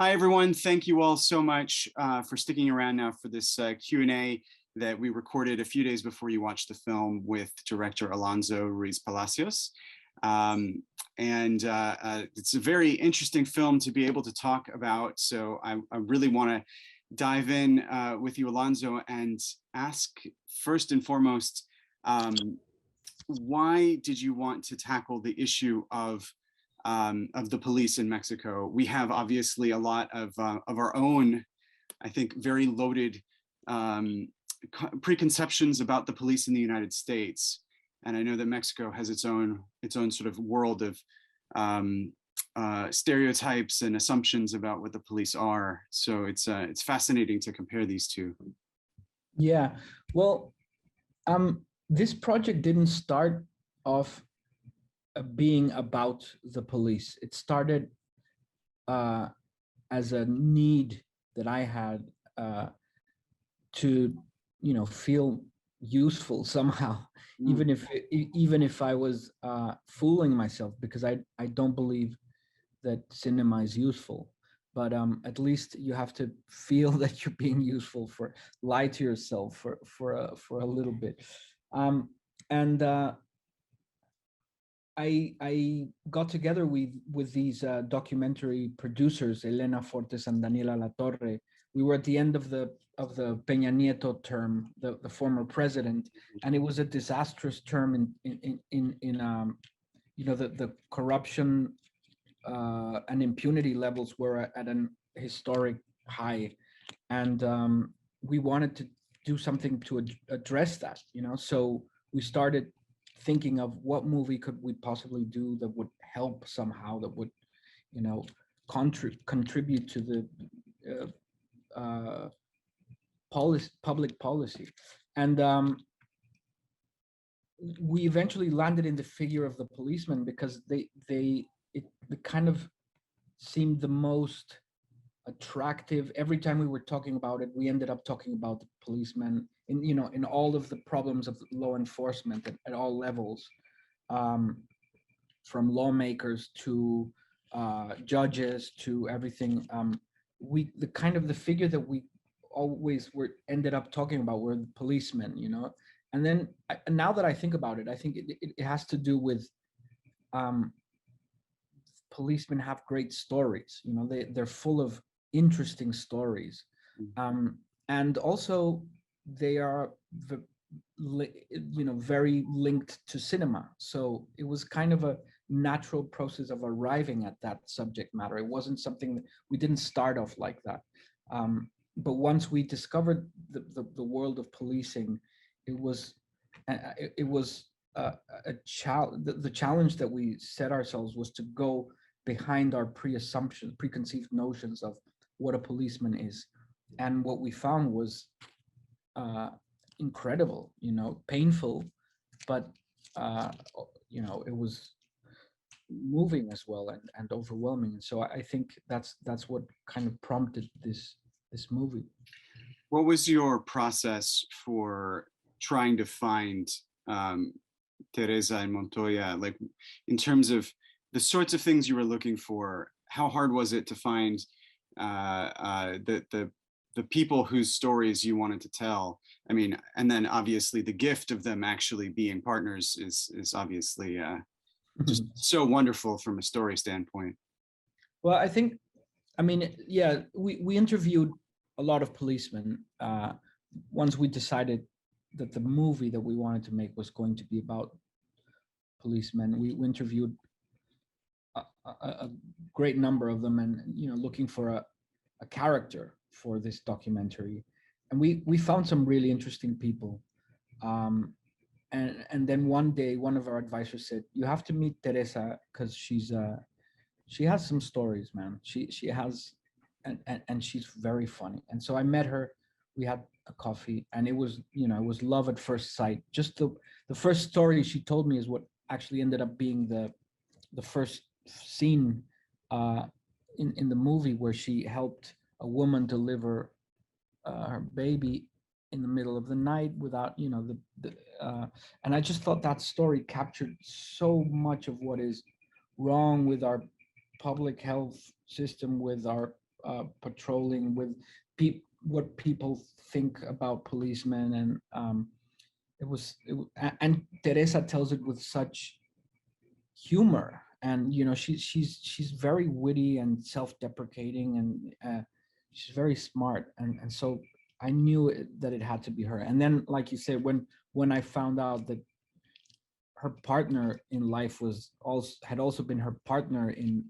Hi, everyone. Thank you all so much for sticking around now for this Q&A that we recorded a few days before you watched the film with director Alonso Ruizpalacios. It's a very interesting film to be able to talk about. So I really want to dive in with you, Alonso, and ask first and foremost, why did you want to tackle the issue of the police in Mexico? We have obviously a lot of our own, I think, very loaded preconceptions about the police in the United States, and I know that Mexico has its own sort of world of stereotypes and assumptions about what the police are. So it's fascinating to compare these two. Yeah, well, this project didn't start off being about the police. It started as a need that I had to, feel useful somehow, even if I was fooling myself, because I don't believe that cinema is useful. But at least you have to feel that you're being useful, lie to yourself for a little bit. And I got together with these documentary producers, Elena Fortes and Daniela Latorre. We were at the end of the Peña Nieto term, the former president, and it was a disastrous term in the corruption and impunity levels were at an historic high, and we wanted to do something to address that. So we started thinking of what movie could we possibly do that would help somehow, that would, contribute to the public policy. And we eventually landed in the figure of the policeman because it kind of seemed the most attractive. Every time we were talking about it, we ended up talking about the policeman in all of the problems of law enforcement at all levels, from lawmakers to judges to everything. The figure that we always ended up talking about were the policemen, and then now that I think about it, I think it has to do with policemen have great stories. They're full of interesting stories, and also they are very linked to cinema. So it was kind of a natural process of arriving at that subject matter. It wasn't something that we didn't start off like that, but once we discovered the world of policing, it was a challenge. The challenge that we set ourselves was to go behind our preconceived notions of what a policeman is. And what we found was incredible, painful, but it was moving as well, and overwhelming. And so I think that's what kind of prompted this movie. What was your process for trying to find Teresa and Montoya, like in terms of the sorts of things you were looking for? How hard was it to find the people whose stories you wanted to tell? I mean, and then obviously the gift of them actually being partners is obviously just so wonderful from a story standpoint. Well, we interviewed a lot of policemen. Once we decided that the movie that we wanted to make was going to be about policemen, we interviewed a great number of them, and looking for a character for this documentary, and we found some really interesting people. And then one day, one of our advisors said, "You have to meet Teresa because she has some stories, man. She has, and she's very funny." And so I met her. We had a coffee, and it was love at first sight. Just the first story she told me is what actually ended up being the first scene in the movie, where she helped a woman deliver her baby in the middle of the night without and I just thought that story captured so much of what is wrong with our public health system, with our patrolling with what people think about policemen, and and Teresa tells it with such humor, and she's very witty and self-deprecating, and she's very smart, and so I knew that it had to be her. And then, like you said, when I found out that her partner in life had also been her partner in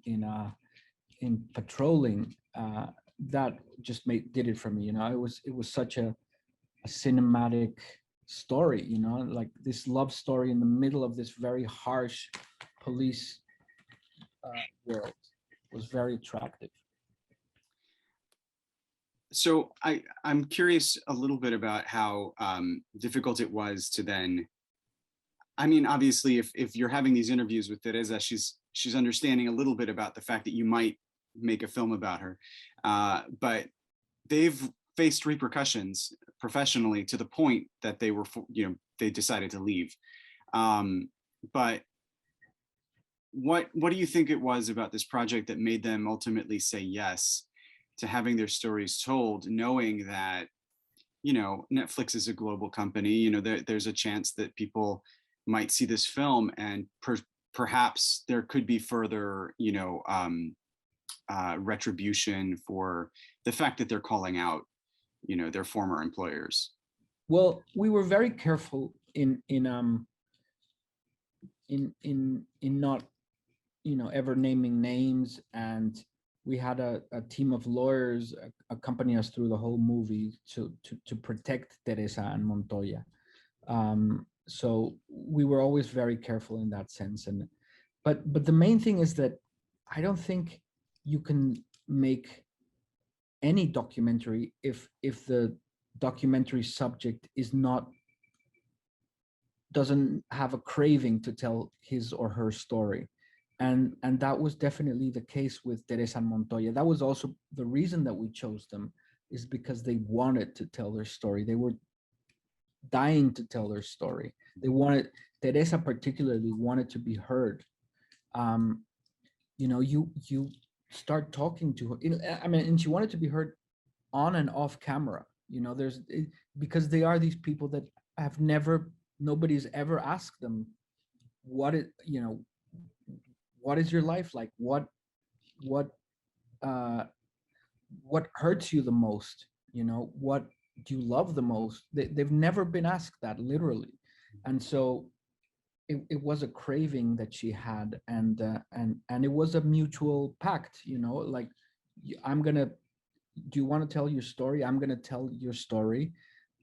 patrolling, that just did it for me. It was such a cinematic story, like this love story in the middle of this very harsh police world was very attractive. So I'm curious a little bit about how difficult it was to then, I mean, obviously, if you're having these interviews with Teresa, she's understanding a little bit about the fact that you might make a film about her, but they've faced repercussions professionally to the point that they decided to leave. But what do you think it was about this project that made them ultimately say yes to having their stories told, knowing that Netflix is a global company, there's a chance that people might see this film, and perhaps there could be further retribution for the fact that they're calling out their former employers? Well, we were very careful in not ever naming names, and we had a team of lawyers accompany us through the whole movie to protect Teresa and Montoya. So we were always very careful in that sense. But the main thing is that I don't think you can make any documentary if the documentary subject doesn't have a craving to tell his or her story. And that was definitely the case with Teresa and Montoya. That was also the reason that we chose them, is because they wanted to tell their story. They were dying to tell their story. Teresa particularly wanted to be heard. You start talking to her. And she wanted to be heard on and off camera. Because they are these people that nobody's ever asked them what is your life like? What hurts you the most? What do you love the most? They've never been asked that, literally. And so it was a craving that she had, and it was a mutual pact, like, do you want to tell your story? I'm gonna tell your story,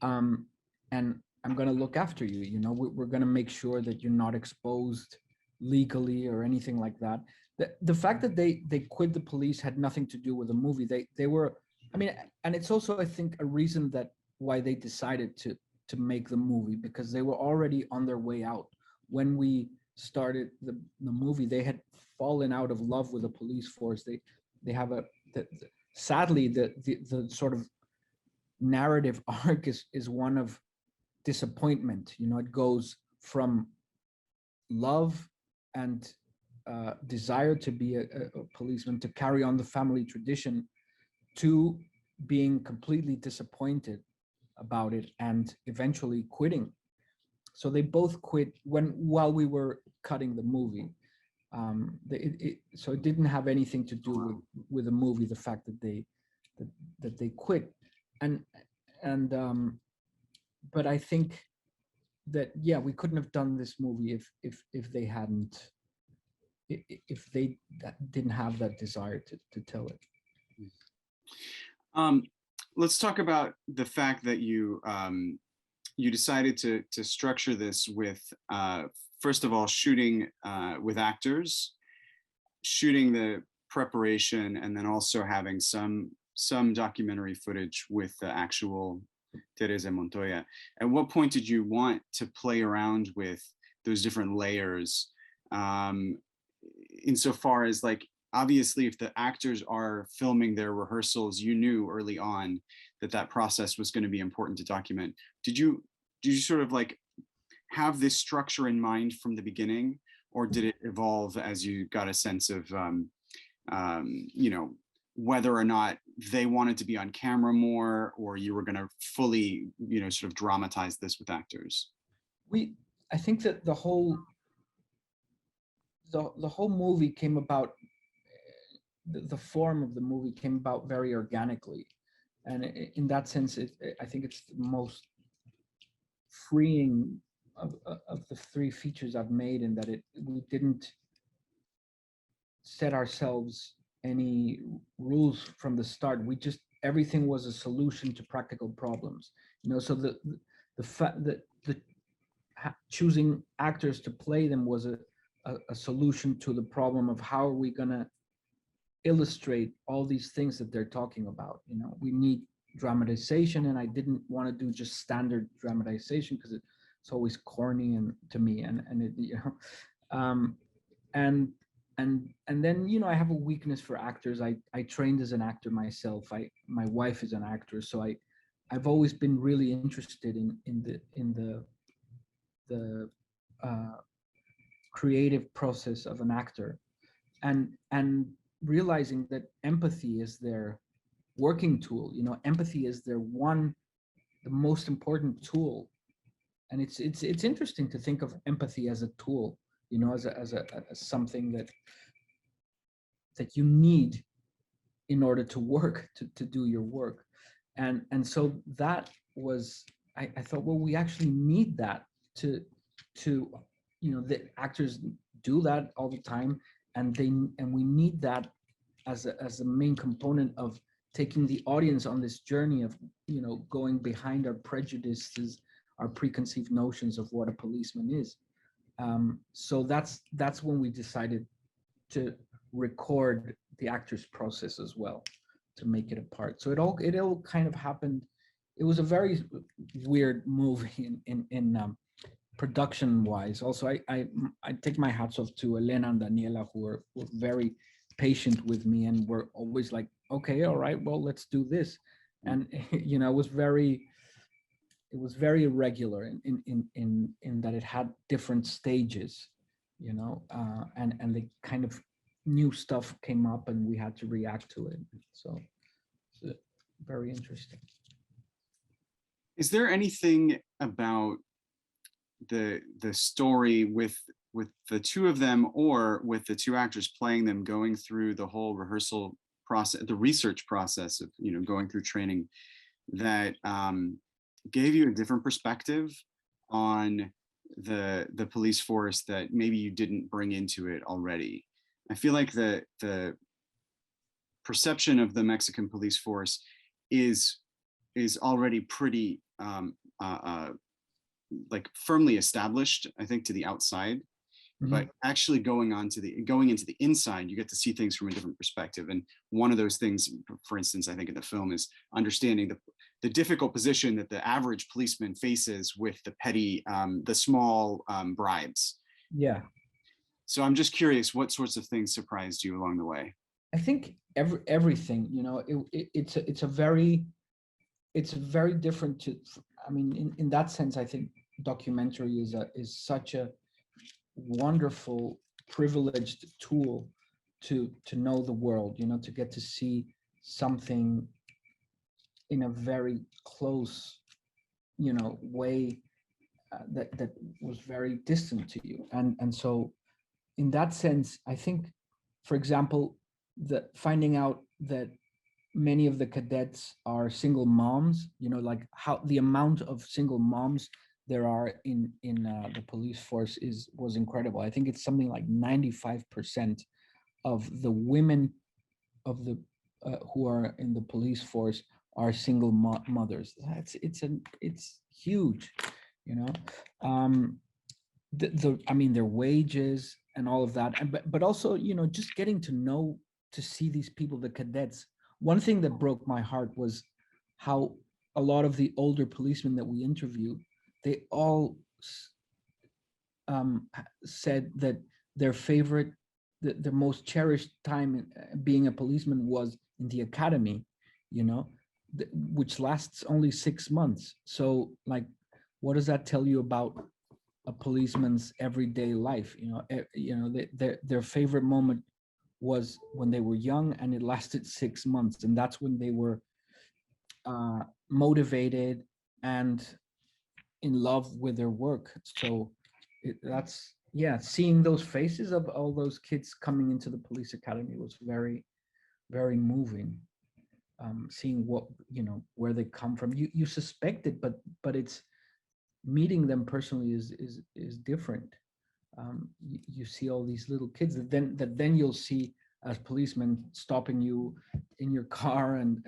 and I'm gonna look after you. We're gonna make sure that you're not exposed legally or anything like that. The fact that they quit the police had nothing to do with the movie. They were, and it's also, I think, a reason that why they decided to make the movie, because they were already on their way out. When we started the movie, they had fallen out of love with the police force. They have sadly the sort of narrative arc is one of disappointment. It goes from love and desire to be a policeman, to carry on the family tradition, to being completely disappointed about it and eventually quitting. So they both quit while we were cutting the movie. So it didn't have anything to do with the movie, the fact that they quit. But I think that, yeah, we couldn't have done this movie if they hadn't, if they didn't have that desire to tell it. Let's talk about the fact that you decided to structure this with, first of all, shooting with actors, shooting the preparation, and then also having some documentary footage with the actual Teresa Montoya. At what point did you want to play around with those different layers, insofar as, like, obviously if the actors are filming their rehearsals, you knew early on that process was going to be important to document. Did you sort of like have this structure in mind from the beginning, or did it evolve as you got a sense of whether or not they wanted to be on camera more, or you were going to fully, sort of dramatize this with actors? I think that the whole movie came about, the form of the movie came about very organically, and in that sense, I think it's the most freeing of the three features I've made, in that we didn't set ourselves any rules from the start. We just, everything was a solution to practical problems. So the fact that choosing actors to play them was a solution to the problem of how are we going to illustrate all these things that they're talking about. We need dramatization, and I didn't want to do just standard dramatization because it's always corny and to me, and it, and then I have a weakness for actors. I trained as an actor myself. My wife is an actress, so I've always been really interested in the creative process of an actor, and realizing that empathy is their working tool. Empathy is the most important tool, and it's interesting to think of empathy as a tool, as something that you need in order to work, to do your work. And so that was, I thought, well, we actually need that to the actors do that all the time, and we need that as a main component of taking the audience on this journey of going behind our prejudices, our preconceived notions of what a policeman is. So that's when we decided to record the actor's process as well, to make it a part. So it all kind of happened. It was a very weird movie in production wise. Also, I take my hats off to Elena and Daniela, who were very patient with me and were always like, okay, all right, well, let's do this. And it was very irregular in that it had different stages, and the kind of new stuff came up and we had to react to it. So it's very interesting. Is there anything about the story with the two of them, or with the two actors playing them, going through the whole rehearsal process, the research process of going through training, that gave you a different perspective on the police force that maybe you didn't bring into it already? I feel like the perception of the Mexican police force is already pretty like firmly established, I think, to the outside. Mm-hmm. But actually going into the inside, you get to see things from a different perspective. And one of those things, for instance, I think in the film, is understanding the difficult position that the average policeman faces with the petty, the small bribes. Yeah. So I'm just curious, what sorts of things surprised you along the way? I think everything, it's very different to, I mean, in that sense, I think documentary is such a wonderful, privileged tool to know the world, to get to see something in a very close, way, that was very distant to you. And so in that sense, I think, for example, finding out that many of the cadets are single moms, like how the amount of single moms there are in the police force was incredible. I think it's something like 95% of the women of the who are in the police force are single mothers. It's huge, I mean, their wages and all of that, but also just getting to see these people, the cadets. One thing that broke my heart was how a lot of the older policemen that we interviewed, they all said that their favorite, their most cherished time in being a policeman was in the academy, which lasts only 6 months. So, like, what does that tell you about a policeman's everyday life? Their favorite moment was when they were young, and it lasted 6 months, and that's when they were motivated and in love with their work. So that's, yeah, seeing those faces of all those kids coming into the police academy was very, very moving. Seeing what, where they come from, you suspect it, but it's meeting them personally is different. You see all these little kids that then you'll see as policemen stopping you in your car and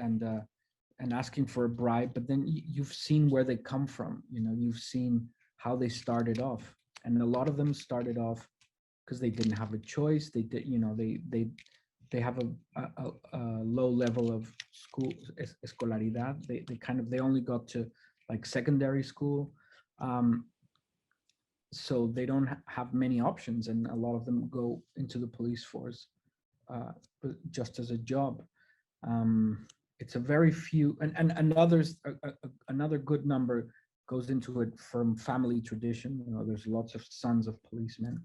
asking for a bribe, but then you've seen where they come from. You've seen how they started off, and a lot of them started off because they didn't have a choice. They did, they have a low level of school escolaridad. They only got to like secondary school. Um, so they don't have many options, and a lot of them go into the police force uh, just as a job. It's a very few, and others, another good number goes into it from family tradition. There's lots of sons of policemen,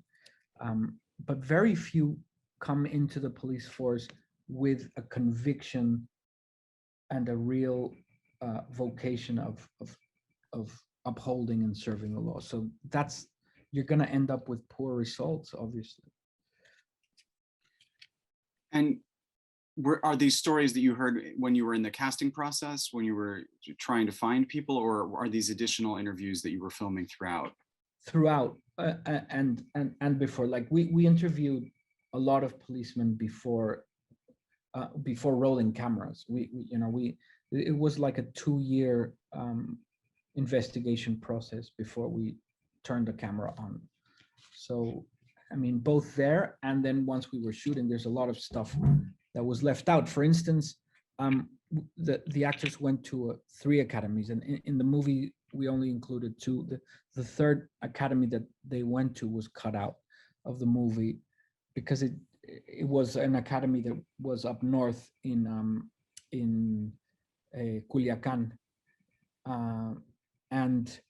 but very few come into the police force with a conviction and a real vocation of upholding and serving the law. So that's, you're going to end up with poor results, obviously. And are these stories that you heard when you were in the casting process, when you were trying to find people, or are these additional interviews that you were filming throughout? Throughout, and before, like we interviewed a lot of policemen before rolling cameras. We it was like a 2-year investigation process before we turned the camera on. So, I mean, both there and then once we were shooting, there's a lot of stuff that was left out. For instance, the actors went to 3 academies, and in the movie we only included 2. The third academy that they went to was cut out of the movie because it was an academy that was up north in Culiacan, and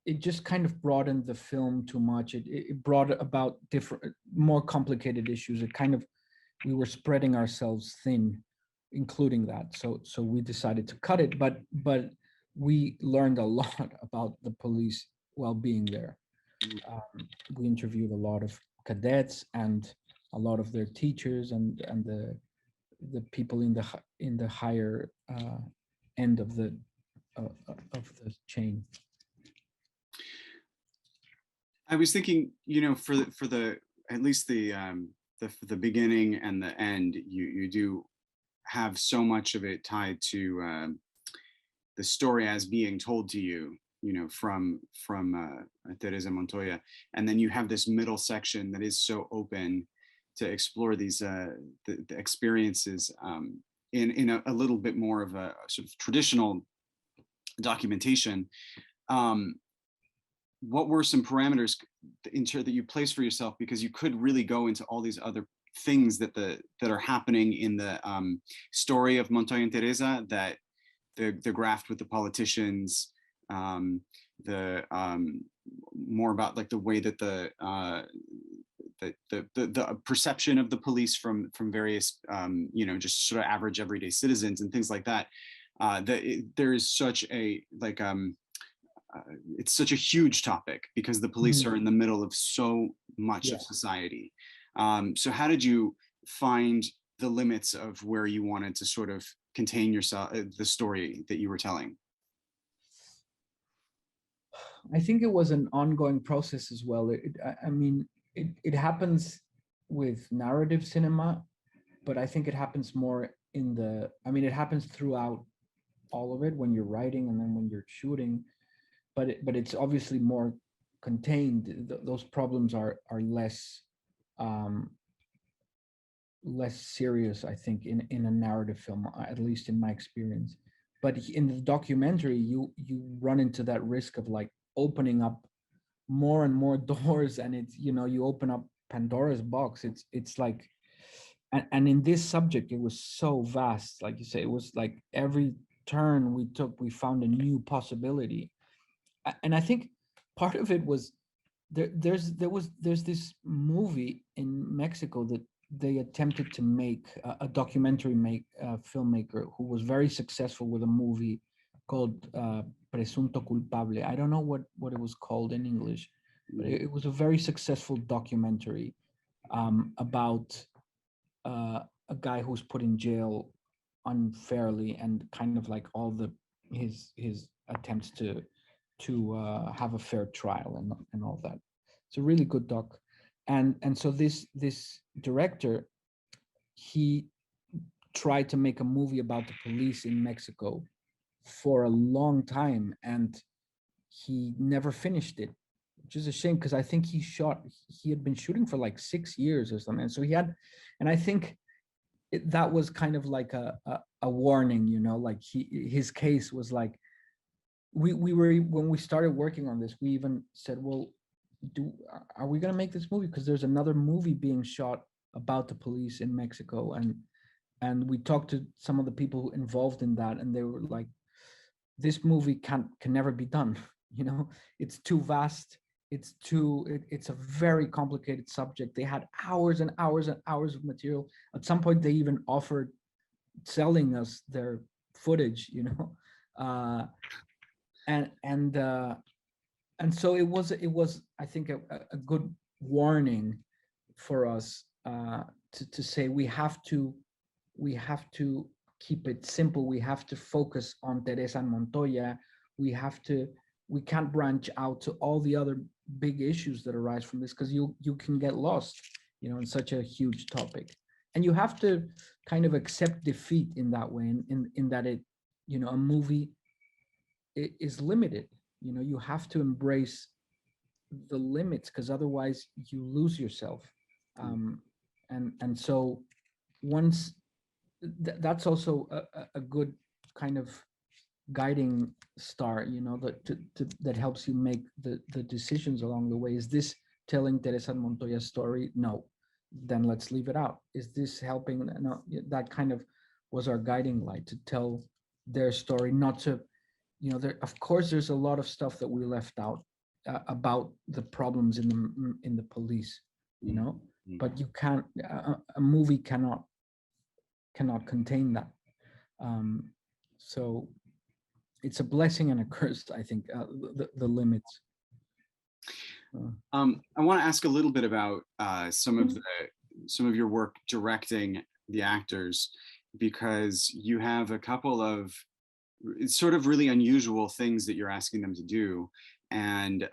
it just kind of broadened the film too much. It brought about different, more complicated issues. We were spreading ourselves thin, including that. So we decided to cut it, but we learned a lot about the police while being there. We interviewed a lot of cadets and a lot of their teachers and the people in the higher end of the chain. I was thinking, for the at least the beginning and the end, you do have so much of it tied to the story as being told to you, from Teresa Montoya, and then you have this middle section that is so open to explore these the experiences in a little bit more of a sort of traditional documentation. What were some parameters that you placed for yourself, because you could really go into all these other things that are happening in the story of Montoya and Teresa, that the graft with the politicians, more about like the way that the perception of the police from various just sort of average everyday citizens and things like that. There is such a it's such a huge topic because the police are in the middle of so much of society. So how did you find the limits of where you wanted to sort of contain yourself, the story that you were telling? I think it was an ongoing process as well. I mean, it happens with narrative cinema, but I think it happens more it happens throughout all of it when you're writing and then when you're shooting, but it's obviously more contained. Those problems are less less serious, I think, in a narrative film, at least in my experience. But in the documentary, you run into that risk of like opening up more and more doors, and it's, you open up Pandora's box. It's like, and in this subject, it was so vast. Like you say, it was like every turn we took, we found a new possibility. And I think part of it was there's this movie in Mexico that they attempted to make a documentary filmmaker who was very successful with a movie called Presunto Culpable. I don't know what it was called in English, but it was a very successful documentary about a guy who's put in jail unfairly, and kind of like all the his attempts to have a fair trial and all that. It's a really good doc. And so this director, he tried to make a movie about the police in Mexico for a long time, and he never finished it, which is a shame, because I think he had been shooting for like 6 years or something. And so he had, and I think that was kind of like a warning, like his case was like, we were, when we started working on this, we even said, well, are we going to make this movie, because there's another movie being shot about the police in Mexico, and we talked to some of the people involved in that, and they were like, this movie can never be done. It's too vast, it's a very complicated subject. They had hours and hours and hours of material. At some point they even offered selling us their footage, uh and and uh and so it was I think a good warning for us, to say we have to keep it simple. We have to focus on Teresa and Montoya. We can't branch out to all the other big issues that arise from this, because you can get lost, in such a huge topic. And you have to kind of accept defeat in that way, in that a movie is limited. You have to embrace the limits, because otherwise you lose yourself. And so once that's also a good kind of guiding star, that helps you make the decisions along the way. Is this telling Teresa Montoya's story? No. Then let's leave it out. Is this helping? No. That kind of was our guiding light, to tell their story, not to, there, of course, there's a lot of stuff that we left out, about the problems in the police, but you can't, a movie cannot contain that. So it's a blessing and a curse, I think, the limits. I want to ask a little bit about some of your work directing the actors, because you have a couple of sort of really unusual things that you're asking them to do. And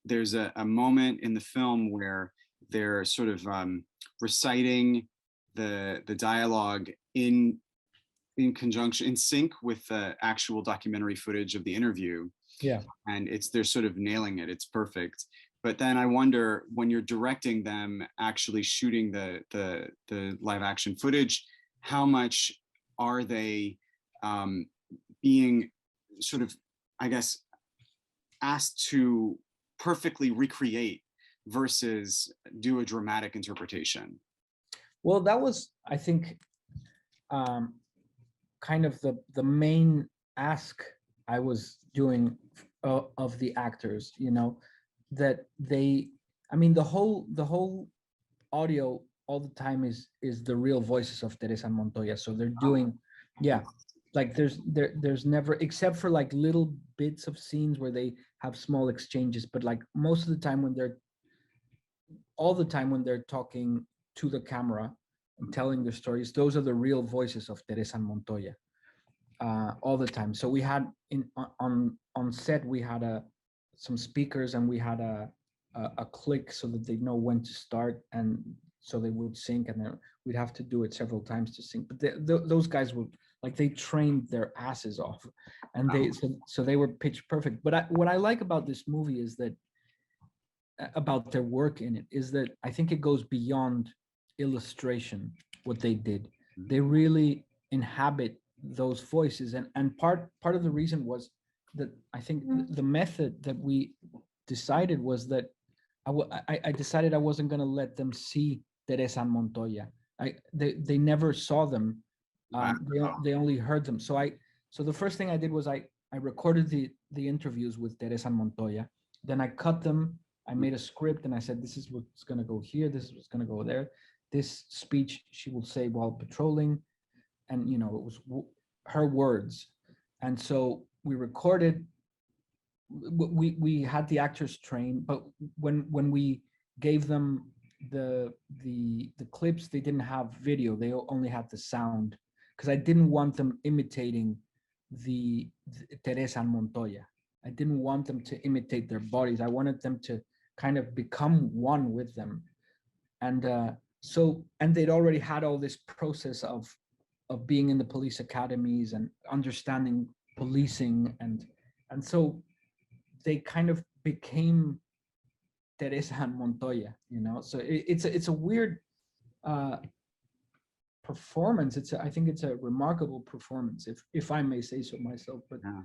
there's a moment in the film where they're sort of reciting the dialogue in conjunction, in sync with the actual documentary footage of the interview. Yeah. And they're sort of nailing it. It's perfect. But then I wonder, when you're directing them actually shooting the live action footage, how much are they being sort of, I guess, asked to perfectly recreate versus do a dramatic interpretation? Well, that was, I think, kind of the main ask I was doing of the actors, that they, I mean, the whole audio all the time is the real voices of Teresa and Montoya. So they're doing, yeah, like there's never, except for like little bits of scenes where they have small exchanges, but like most of the time all the time when they're talking to the camera and telling their stories, those are the real voices of Teresa and Montoya, all the time. So we had on set, we had some speakers, and we had a click so that they know when to start, and so they would sync, and then we'd have to do it several times to sync. But those guys were like, they trained their asses off, and so they were pitch perfect. But what I like about this movie is that, about their work in it, is that I think it goes beyond illustration. What they did, they really inhabit those voices, and part of the reason was that I think the method that we decided was that I decided I wasn't going to let them see Teresa and Montoya. They never saw them. They only heard them. So the first thing I did was I recorded the interviews with Teresa and Montoya. Then I cut them. I made a script, and I said, this is what's going to go here. This is what's going to go there. this speech she will say while patrolling, and you know it was her words. And so we recorded, we had the actors train, but when we gave them the clips, they didn't have video, they only had the sound, because I didn't want them imitating the Teresa and Montoya. I didn't want them to imitate their bodies. I wanted them to kind of become one with them. And and they'd already had all this process of being in the police academies and understanding policing, and so they kind of became Teresa and Montoya, you know. So it's a weird uh, performance. I think it's a remarkable performance, if I may say so myself. But Yeah.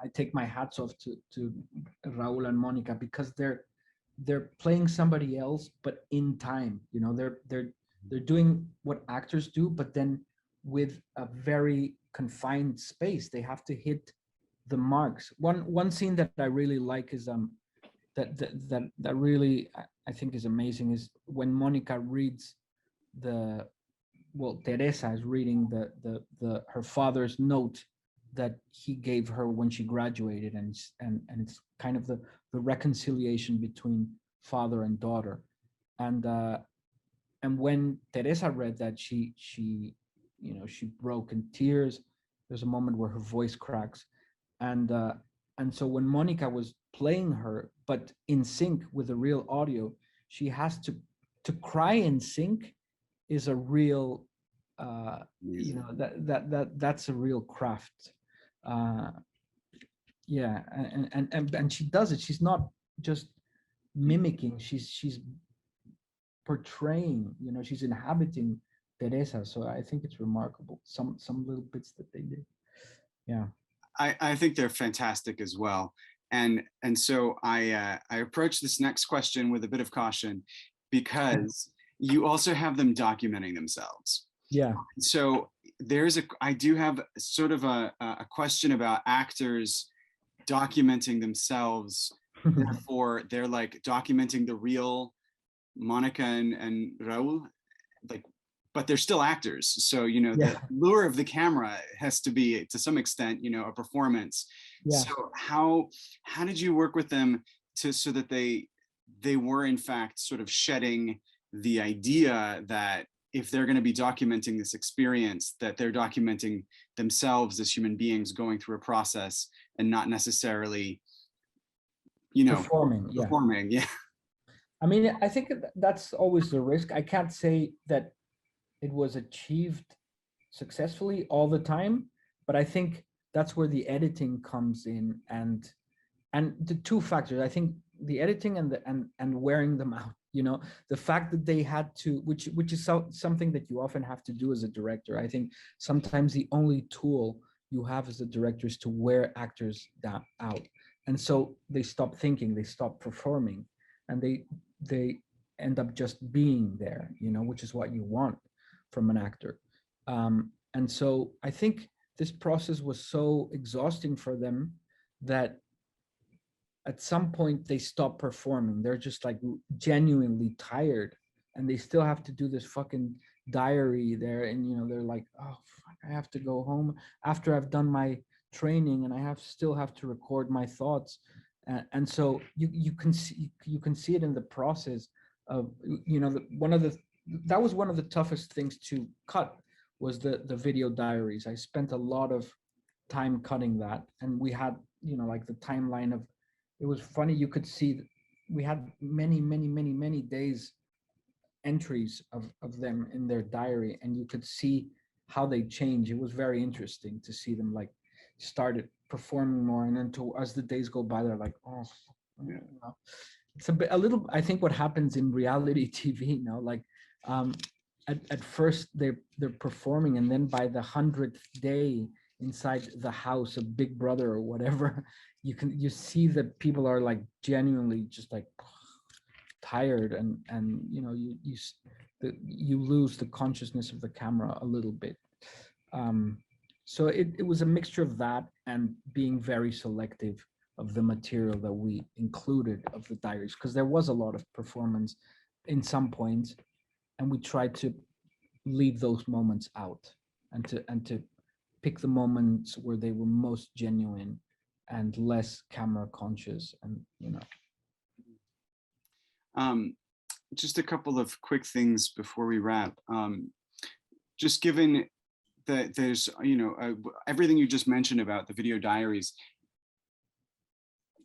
I take my hats off to Raúl and Monica, because they're playing somebody else, but in time. You know, they're doing what actors do, but then with a very confined space. They have to hit the marks. One scene that I really like is that really I think is amazing is when Monica reads the Teresa is reading the her father's note that he gave her when she graduated, and it's kind of the reconciliation between father and daughter. And uh and when Teresa read that, she you know, she broke in tears. There's a moment where her voice cracks. And uh and so when Monica was playing her, but in sync with the real audio, she has to cry in sync, is a real you Amazing. know, that's a real craft. uh yeah, and she does it. She's not just mimicking, she's portraying, you know, she's inhabiting Teresa. So I think it's remarkable, some little bits that they did. Yeah. I think they're fantastic as well. And so I approach this next question with a bit of caution, because you also have them documenting themselves. Yeah. So I do have sort of a question about actors documenting themselves. Therefore, they're like documenting the real Monica and Raul, like, but they're still actors. So, you know, the Yeah. lure of the camera has to be, to some extent, you know, a performance. Yeah. So how did you work with them so that they were in fact sort of shedding the idea that if they're going to be documenting this experience, that they're documenting themselves as human beings going through a process, and not necessarily, you know, Performing. Yeah. performing. Yeah. I mean, I think that's always the risk. I can't say that it was achieved successfully all the time, but I think that's where the editing comes in, and the two factors. I think the editing and wearing them out. You know, the fact that they had to, which is something that you often have to do as a director. I think sometimes the only tool you have as a director is to wear actors out, and so they stop thinking, they stop performing, and they end up just being there. You know, which is what you want from an actor. And so I think this process was so exhausting for them that at some point they stop performing. They're just like genuinely tired, and they still have to do this fucking diary there. And you know, they're like, oh fuck, I have to go home after I've done my training, and I still have to record my thoughts. And so you can see it in the process of, you know, that was one of the toughest things to cut, was the video diaries. I spent a lot of time cutting that, and we had, you know, like the timeline of, it was funny, you could see we had many days entries of them in their diary, and you could see how they change. It was very interesting to see them like started performing more, and then as the days go by, they're like, oh, you know. It's a little, I think, what happens in reality TV now, like um at first they're performing, and then by the 100th day inside the house of Big Brother or whatever, you see that people are like genuinely just like tired, and you know, you lose the consciousness of the camera a little bit. So it was a mixture of that and being very selective of the material that we included of the diaries, because there was a lot of performance in some points, and we tried to leave those moments out, and to pick the moments where they were most genuine and less camera conscious, and Just a couple of quick things before we wrap. Just given that there's, everything you just mentioned about the video diaries,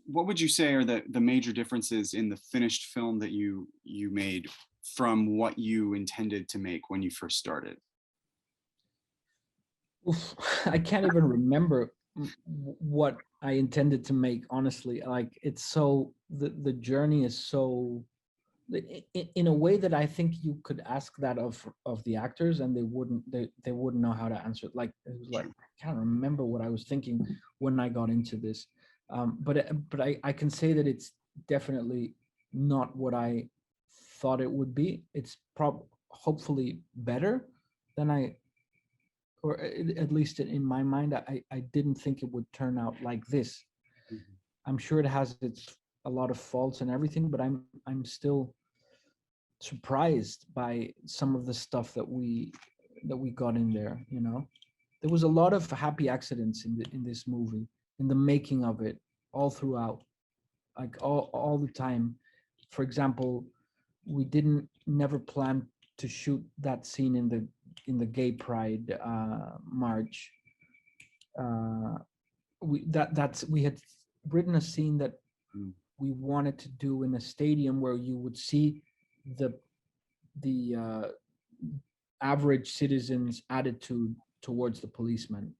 what would you say are the major differences in the finished film that you made from what you intended to make when you first started? Oof, I can't even remember what I intended to make, honestly. Like, it's so, the journey is so, in a way that I think you could ask that of the actors, and they wouldn't know how to answer it. Like, it was like, I can't remember what I was thinking when I got into this. But I can say that it's definitely not what I thought it would be. It's hopefully better than or at least in my mind, I didn't think it would turn out like this. Mhm. I'm sure it has a lot of faults and everything, but I'm still surprised by some of the stuff that we got in there. There was a lot of happy accidents in this movie, in the making of it, all throughout, like all the time. For example, we didn't never plan to shoot that scene in the gay pride march. We had written a scene that Mm. we wanted to do in a stadium where you would see the average citizen's attitude towards the policeman,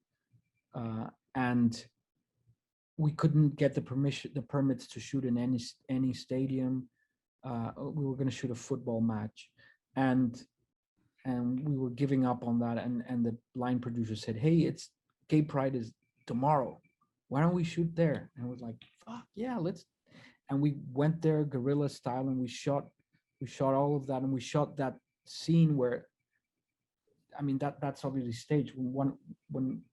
and we couldn't get the permits to shoot in any stadium. We were going to shoot a football match, and we were giving up on that. And the line producer said, "Hey, it's Gay Pride is tomorrow. Why don't we shoot there?" And I was like, "Fuck yeah, let's." And we went there guerrilla style, and we shot all of that, and we shot that scene where, I mean, that's obviously staged. When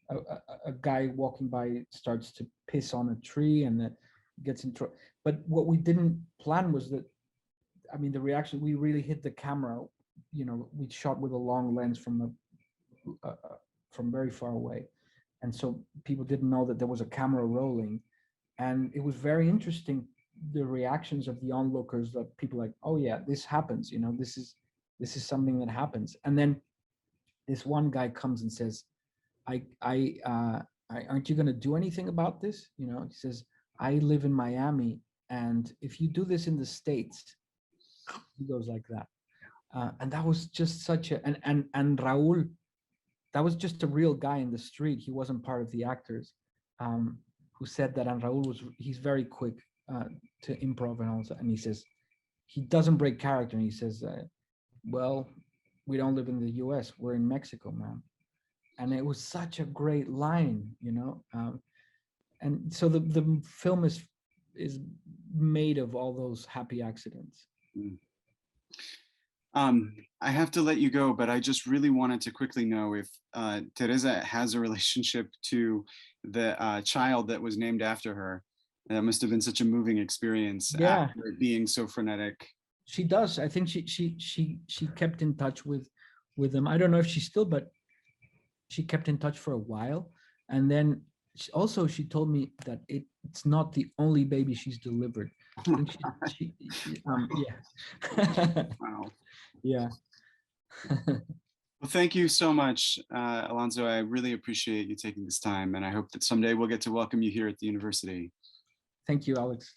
a guy walking by starts to piss on a tree, and that gets in trouble. But what we didn't plan was that, I mean, the reaction, we really hit the camera. We shot with a long lens from very far away, and so people didn't know that there was a camera rolling, and it was very interesting, the reactions of the onlookers, that people like, oh yeah, this happens. This is something that happens. And then this one guy comes and says, aren't you going to do anything about this? He says, I live in Miami, and if you do this in the States, he goes like that. And that was just such a, and Raul, that was just a real guy in the street. He wasn't part of the actors, who said that. And Raul he's very quick to improv and also, and he says, he doesn't break character. And he says, well, we don't live in the US, we're in Mexico, man. And it was such a great line, and so the film is made of all those happy accidents. Mm. I have to let you go, but I just really wanted to quickly know if Teresa has a relationship to the child that was named after her. That must have been such a moving experience Yeah, after it being so frenetic. she does. I think she kept in touch with them. I don't know if she still, but she kept in touch for a while. And then she told me that it's not the only baby she's delivered. I think yeah. Wow. Yeah. Well, thank you so much, Alonso. I really appreciate you taking this time, and I hope that someday we'll get to welcome you here at the university. Thank you, Alex.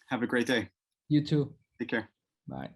Have a great day. You too. Take care. Bye.